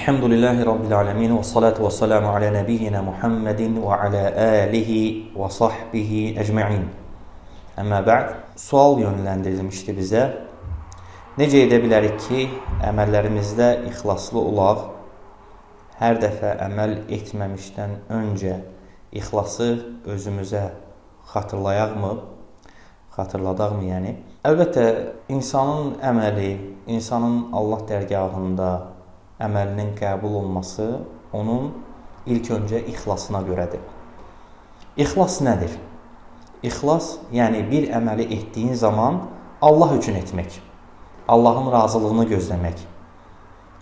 Elhamdülillahi Rabbil alemin və salatu və salamu alə nəbiyyina Muhammedin və alə alihi və sahbihi əcməin. Əmmə bə'd, sual yönləndirilmişdi bizə. Necə edə bilərik ki, əməllərimizdə ixlaslı olaq, hər dəfə əməl etməmişdən öncə ixlası özümüzə xatırlayaqmı? Xatırladaqmı yəni? Əlbəttə, insanın əməli, insanın Allah dərgahında əməlinin qəbul olması onun ilk öncə ixlasına görədir. İxlas nədir? İxlas, yəni bir əməli etdiyin zaman Allah üçün etmək, Allahın razılığını gözləmək,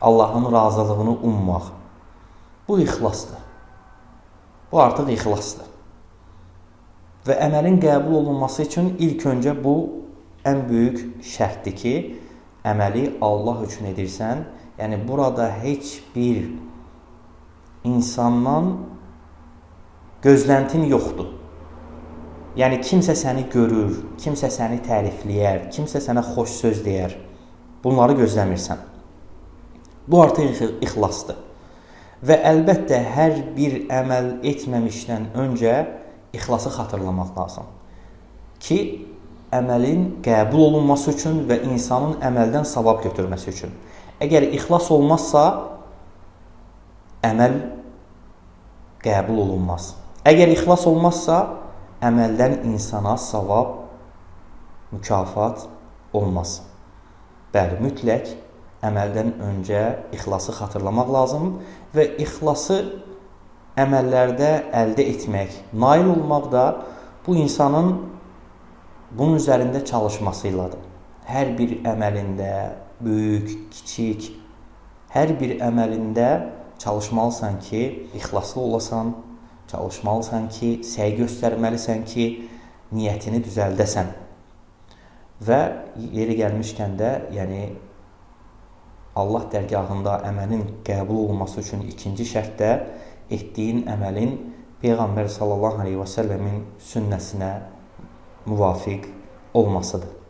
Allahın razılığını ummaq. Bu ixlasdır. Bu artıq ixlasdır. Və əməlin qəbul olunması üçün ilk öncə bu ən böyük şərtdir ki, əməli Allah üçün edirsən. Yəni, burada heç bir insandan gözləntin yoxdur. Yəni, kimsə səni görür, kimsə səni tərifləyər, kimsə sənə xoş söz deyər. Bunları gözləmirsən. Bu artıq ixlasdır. Və əlbəttə, hər bir əməl etməmişdən öncə ixlası xatırlamaq lazım. Ki, əməlin qəbul olunması üçün və insanın əməldən savab götürməsi üçün. Əgər ixlas olmazsa, əməl qəbul olunmaz. Əgər ixlas olmazsa, əməldən insana savab, mükafat olmaz. Bəli, mütləq əməldən öncə ixlası xatırlamaq lazım və ixlası əməllərdə əldə etmək, nail olmaq da bu insanın bunun üzərində çalışmasıyladır. Hər bir əməlində, böyük, kiçik, hər bir əməlində çalışmalısan ki, ixlaslı olasan, çalışmalısan ki, səy göstərməlisən ki, niyyətini düzəldəsən. Və yeri gəlmişkən də, yəni, Allah dərgahında əməlin qəbul olunması üçün ikinci şərt də etdiyin əməlin Peyğəmbər sallallahu aleyhi və səlləmin sünnəsinə müvafiq olmasıdır.